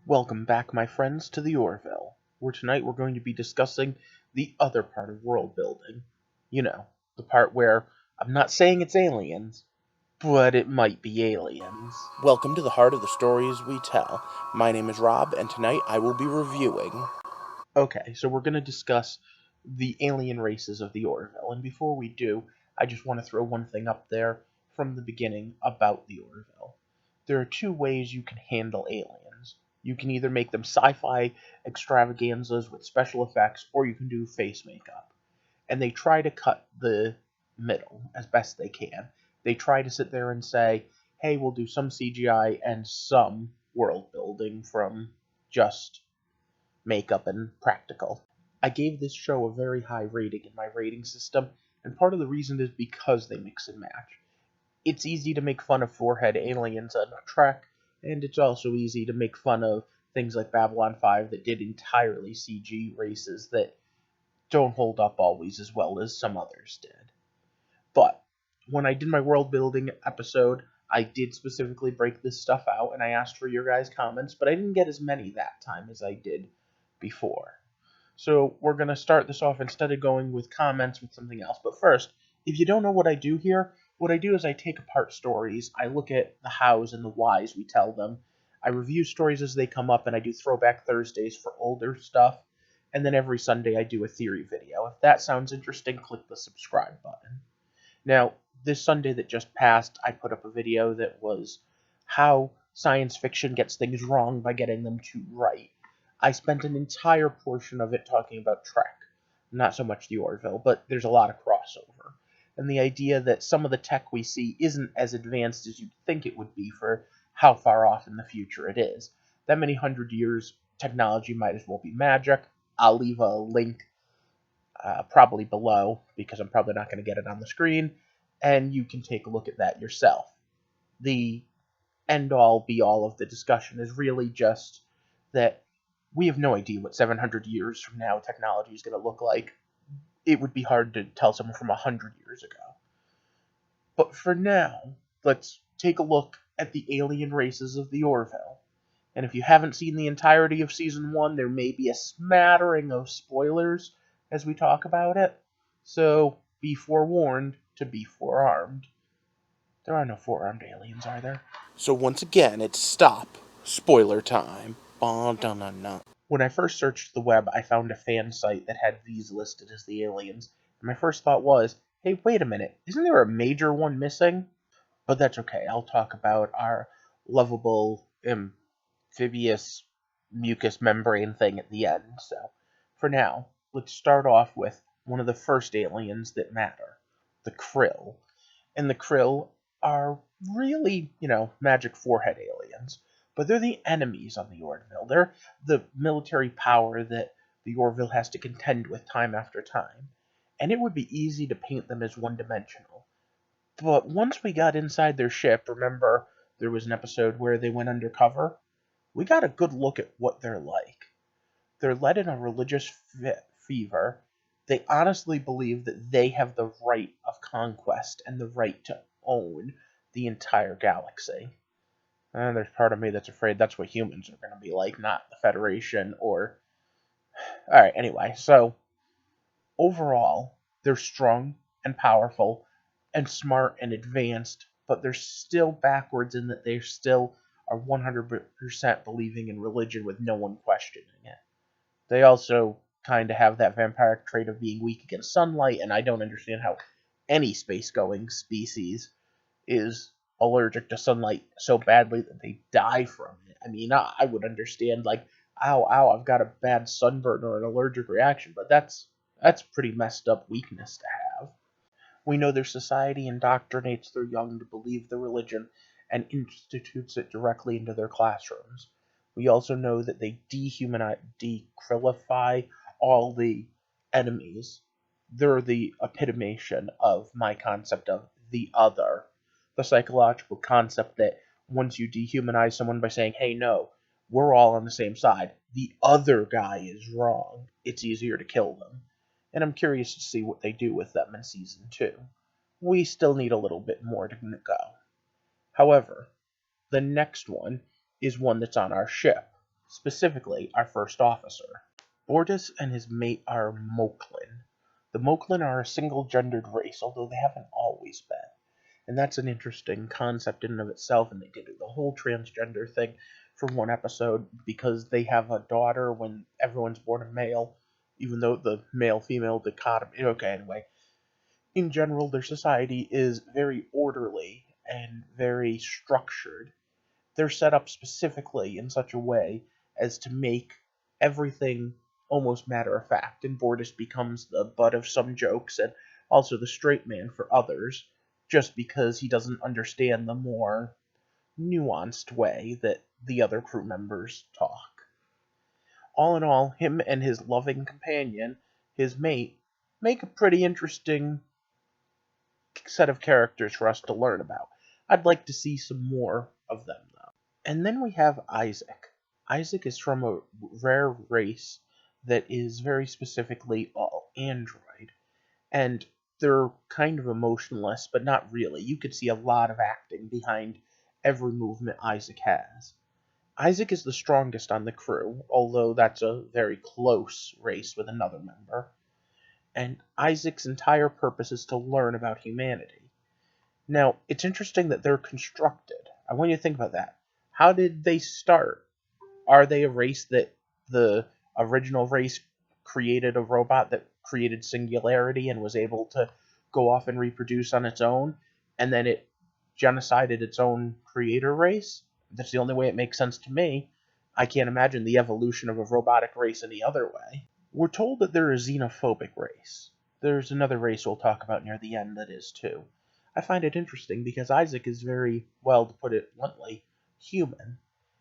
Welcome back, my friends, to the Orville, where tonight we're going to be discussing the other part of world building. You know, the part where I'm not saying it's aliens, but it might be aliens. Welcome to the heart of the stories we tell. My name is Rob, and tonight I will be reviewing. Okay, so we're going to discuss the alien races of the Orville, and before we do, I just want to throw one thing up there from the beginning about the Orville. There are two ways you can handle aliens. You can either make them sci fi extravaganzas with special effects, or you can do face makeup. And they try to cut the middle as best they can. They try to sit there and say, hey, we'll do some CGI and some world building from just makeup and practical. I gave this show a very high rating in my rating system, and part of the reason is because they mix and match. It's easy to make fun of forehead aliens on Trek, and it's also easy to make fun of things like Babylon 5 that did entirely CG races that don't hold up always as well as some others did. But when I did my world building episode, I did specifically break this stuff out and I asked for your guys' comments, but I didn't get as many that time as I did before. So we're going to start this off instead of going with comments with something else. But first, if you don't know what I do here, what I do is I take apart stories. I look at the hows and the whys we tell them. I review stories as they come up, and I do Throwback Thursdays for older stuff. And then every Sunday I do a theory video. If that sounds interesting, click the subscribe button. Now, this Sunday that just passed, I put up a video that was how science fiction gets things wrong by getting them too right. I spent an entire portion of it talking about Trek, not so much the Orville, but there's a lot of crossover. And the idea that some of the tech we see isn't as advanced as you'd think it would be for how far off in the future it is. That many hundred years, technology might as well be magic. I'll leave a link probably below because I'm probably not going to get it on the screen, and you can take a look at that yourself. The end all be all of the discussion is really just that we have no idea what 700 years from now technology is going to look like. It would be hard to tell someone from 100 years ago. But for now, let's take a look at the alien races of the Orville. And if you haven't seen the entirety of Season 1, there may be a smattering of spoilers as we talk about it. So be forewarned to be forearmed. There are no four-armed aliens, are there? So once again, it's stop. Spoiler time. Ba-da-na-na. When I first searched the web, I found a fan site that had these listed as the aliens. And my first thought was, hey, wait a minute, isn't there a major one missing? But that's okay. I'll talk about our lovable amphibious mucous membrane thing at the end. So, for now, let's start off with one of the first aliens that matter, the krill. And the krill are really, magic forehead aliens. But they're the enemies on the Orville. They're the military power that the Orville has to contend with time after time. And it would be easy to paint them as one dimensional. But once we got inside their ship, remember there was an episode where they went undercover? We got a good look at what they're like. They're led in a religious fever. They honestly believe that they have the right of conquest and the right to own the entire galaxy. And there's part of me that's afraid that's what humans are going to be like, not the Federation or. Alright, anyway, so overall, they're strong and powerful and smart and advanced, but they're still backwards in that they still are 100% believing in religion with no one questioning it. They also kind of have that vampiric trait of being weak against sunlight, and I don't understand how any space going species is allergic to sunlight so badly that they die from it. I mean, I would understand, like, ow, ow, I've got a bad sunburn or an allergic reaction, but that's pretty messed up weakness to have. We know their society indoctrinates their young to believe the religion and institutes it directly into their classrooms. We also know that they dehumanize, decrillify all the enemies. They're the epitomation of my concept of the other. The psychological concept that once you dehumanize someone by saying, hey, no, we're all on the same side, the other guy is wrong, it's easier to kill them. And I'm curious to see what they do with them in Season 2. We still need a little bit more to go. However, the next one is one that's on our ship. specifically our first officer. Bortus and his mate are Moklin. The Moklin are a single-gendered race, although they haven't always been. And that's an interesting concept in and of itself, and they did the whole transgender thing for one episode because they have a daughter when everyone's born a male, even though the male-female dichotomy. Okay, anyway. In general, their society is very orderly and very structured. They're set up specifically in such a way as to make everything almost matter of fact, and Bortus becomes the butt of some jokes and also the straight man for others, just because he doesn't understand the more nuanced way that the other crew members talk. All in all, him and his loving companion, his mate, make a pretty interesting set of characters for us to learn about. I'd like to see some more of them, though. And then we have Isaac. Isaac is from a rare race that is very specifically all android, and they're kind of emotionless, but not really. You could see a lot of acting behind every movement Isaac has. Isaac is the strongest on the crew, although that's a very close race with another member. And Isaac's entire purpose is to learn about humanity. Now, it's interesting that they're constructed. I want you to think about that. How did they start? Are they a race that the original race created a robot that created singularity and was able to go off and reproduce on its own, and then it genocided its own creator race? That's the only way it makes sense to me. I can't imagine the evolution of a robotic race any other way. We're told that they're a xenophobic race. There's another race we'll talk about near the end that is too. I find it interesting because Isaac is very, well, to put it bluntly, human.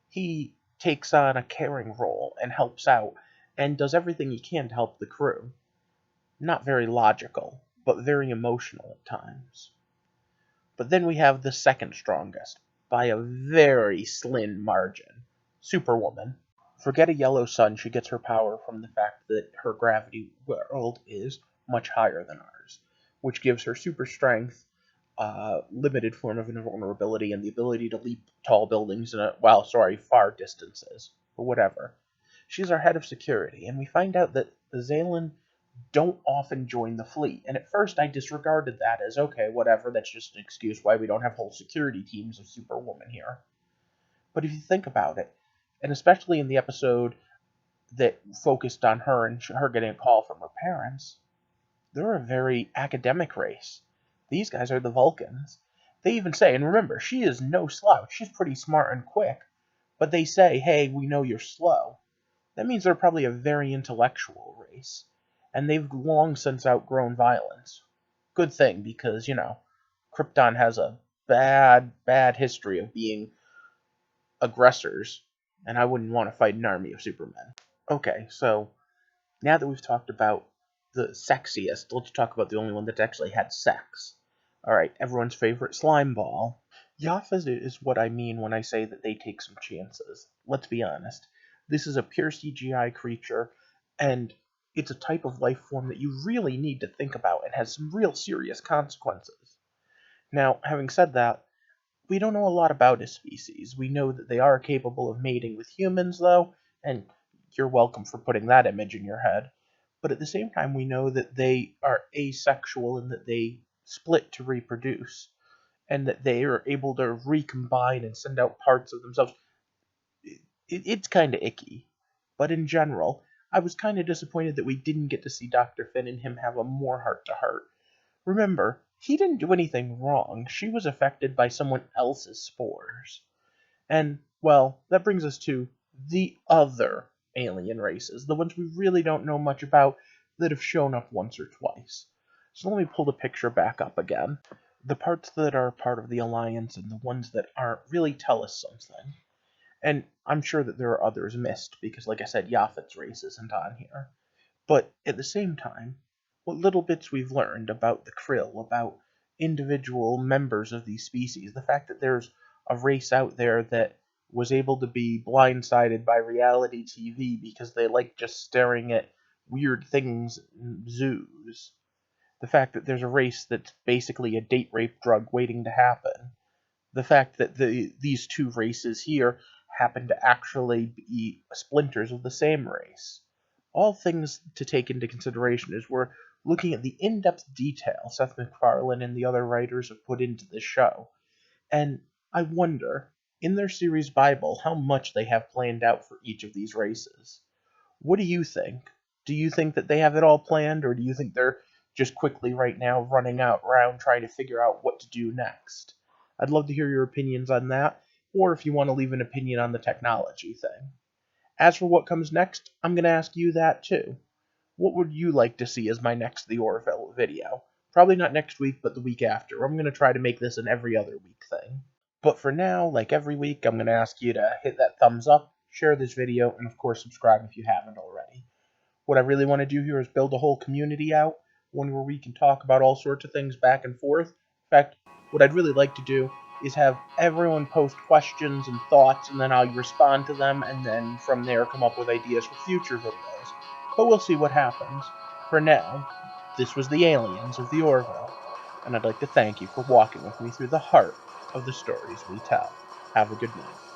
He takes on a caring role and helps out and does everything he can to help the crew. Not very logical, but very emotional at times. But then we have the second strongest, by a very slim margin, Superwoman. Forget a yellow sun, she gets her power from the fact that her gravity world is much higher than ours, which gives her super strength, limited form of invulnerability, and the ability to leap tall buildings far distances, but whatever. She's our head of security, and we find out that the Zalen don't often join the fleet. And at first I disregarded that as, okay, whatever, that's just an excuse why we don't have whole security teams of Superwoman here. But if you think about it, and especially in the episode that focused on her and her getting a call from her parents, they're a very academic race. These guys are the Vulcans. They even say, and remember, she is no slouch. She's pretty smart and quick. But they say, hey, we know you're slow. That means they're probably a very intellectual race. And they've long since outgrown violence. Good thing, because, Krypton has a bad history of being aggressors, and I wouldn't want to fight an army of Supermen. Okay, so now that we've talked about the sexiest, let's talk about the only one that's actually had sex. Alright, everyone's favorite slime ball. Yaphas is what I mean when I say that they take some chances. Let's be honest. This is a pure CGI creature, and it's a type of life form that you really need to think about and has some real serious consequences. Now, having said that, we don't know a lot about his species. We know that they are capable of mating with humans, though, and you're welcome for putting that image in your head. But at the same time, we know that they are asexual and that they split to reproduce, and that they are able to recombine and send out parts of themselves. It's kind of icky. But in general, I was kind of disappointed that we didn't get to see Dr. Finn and him have a more heart-to-heart. Remember, he didn't do anything wrong. She was affected by someone else's spores. And, well, that brings us to the other alien races, the ones we really don't know much about that have shown up once or twice. So let me pull the picture back up again. The parts that are part of the Alliance and the ones that aren't really tell us something. And I'm sure that there are others missed, because like I said, Yaphet's race isn't on here. But at the same time, what little bits we've learned about the krill, about individual members of these species, the fact that there's a race out there that was able to be blindsided by reality TV because they like just staring at weird things in zoos, the fact that there's a race that's basically a date rape drug waiting to happen, the fact that these two races here happen to actually be splinters of the same race. All things to take into consideration as we're looking at the in-depth detail Seth MacFarlane and the other writers have put into this show. And I wonder, in their series Bible, how much they have planned out for each of these races. What do you think? Do you think that they have it all planned, or do you think they're just quickly right now running out around trying to figure out what to do next? I'd love to hear your opinions on that, or if you want to leave an opinion on the technology thing. As for what comes next, I'm going to ask you that too. What would you like to see as my next The Orville video? Probably not next week, but the week after. I'm going to try to make this an every other week thing. But for now, like every week, I'm going to ask you to hit that thumbs up, share this video, and of course subscribe if you haven't already. What I really want to do here is build a whole community out, one where we can talk about all sorts of things back and forth. In fact, what I'd really like to do is have everyone post questions and thoughts, and then I'll respond to them, and then from there come up with ideas for future videos. But we'll see what happens. For now, this was the Aliens of the Orville, and I'd like to thank you for walking with me through the heart of the stories we tell. Have a good night.